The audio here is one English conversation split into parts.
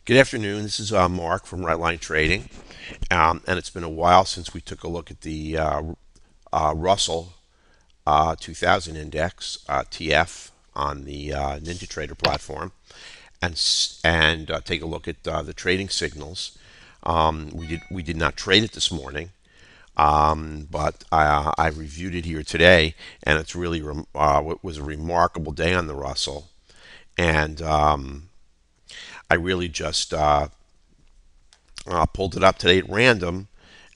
Good afternoon. This is Mark from Rightline Trading, and it's been a while since we took a look at the Russell 2000 Index (TF) on the NinjaTrader platform, and take a look at the trading signals. We did not trade it this morning, but I reviewed it here today, and it's really it was a remarkable day on the Russell, and I really just pulled it up today at random,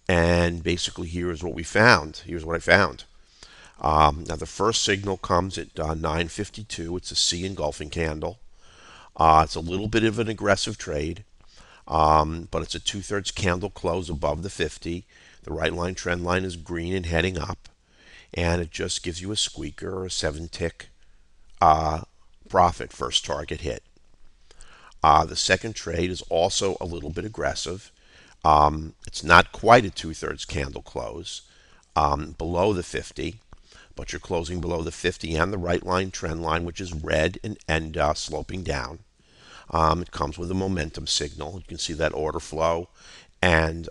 and basically here's what we found. Here's what I found. Now the first signal comes at 9:52. It's a C engulfing candle. It's a little bit of an aggressive trade, but it's a two-thirds candle close above the 50. The right line trend line is green and heading up, and it just gives you a squeaker or a 7-tick profit, first target hit. The second trade is also a little bit aggressive. It's not quite a two-thirds candle close below the 50, but you're closing below the 50 and the right line trend line, which is red and sloping down. It comes with a momentum signal. You can see that order flow and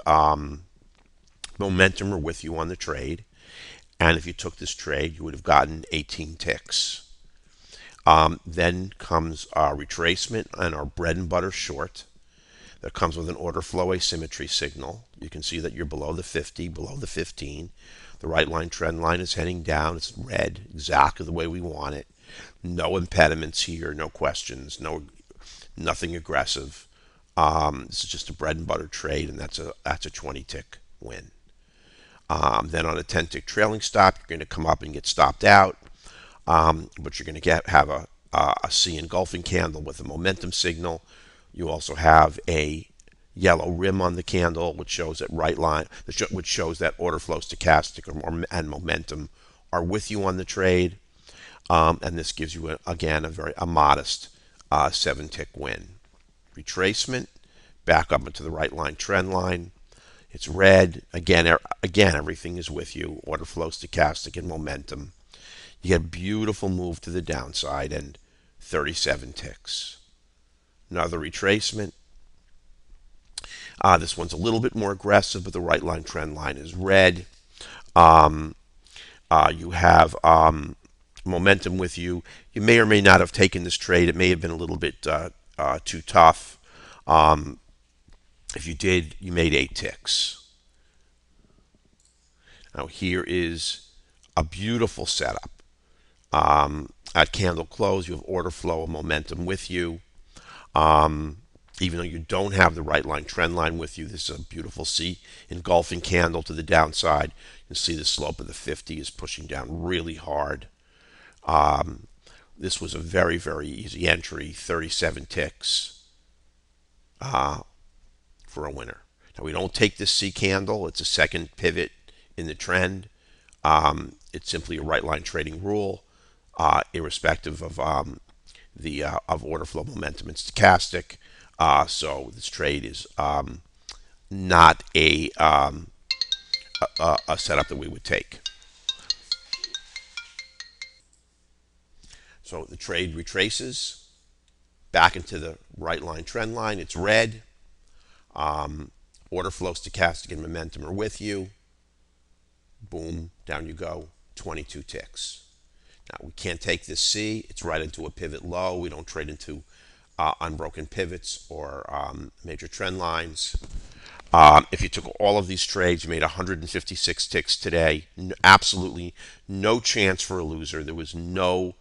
momentum are with you on the trade. And if you took this trade, you would have gotten 18 ticks. Then comes our retracement and our bread and butter short. That comes with an order flow asymmetry signal. You can see that you're below the 50, below the 15. The right line trend line is heading down. It's red, exactly the way we want it. No impediments here, no questions, nothing aggressive. This is just a bread and butter trade, and that's a 20 tick win. Then on a 10 tick trailing stop, you're going to come up and get stopped out, but you're going to have a C engulfing candle with a momentum signal. You also have a yellow rim on the candle, which shows that which shows that order flow, stochastic, and momentum are with you on the trade. And this gives you again a modest 7-tick win. Retracement back up into the right line trend line. It's red again. Everything is with you. Order flow, stochastic, and momentum. You get a beautiful move to the downside and 37 ticks. Another retracement. This one's a little bit more aggressive, but the right line trend line is red. You have momentum with you. You may or may not have taken this trade. It may have been a little bit too tough. If you did, you made 8 ticks. Now here is a beautiful setup. At candle close, you have order flow and momentum with you. Even though you don't have the right line trend line with you, this is a beautiful C engulfing candle to the downside. You can see the slope of the 50 is pushing down really hard. This was a very, very easy entry, 37 ticks for a winner. Now we don't take this C candle. It's a second pivot in the trend. It's simply a right line trading rule, irrespective of of order flow, momentum, and stochastic. So this trade is not a setup that we would take. So the trade retraces back into the right line trend line. It's red. Order flow, stochastic, and momentum are with you. Boom, down you go. 22 ticks. Now we can't take this C. It's right into a pivot low. We don't trade into unbroken pivots or major trend lines. If you took all of these trades, you made 156 ticks today. Absolutely no chance for a loser. There was no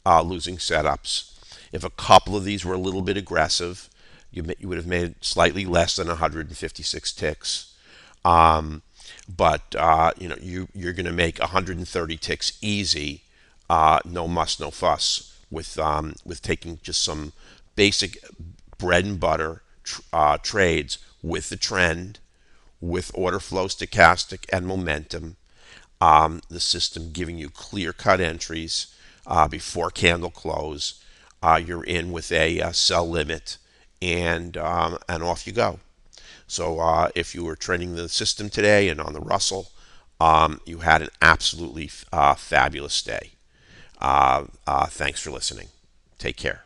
losing setups. If a couple of these were a little bit aggressive, you would have made slightly less than 156 ticks. But you're going to make 130 ticks easy. No muss, no fuss with taking just some basic bread and butter trades with the trend, with order flow, stochastic, and momentum. The system giving you clear-cut entries before candle close. You're in with a sell limit, and off you go. So if you were trading the system today and on the Russell, you had an absolutely fabulous day. Thanks for listening. Take care.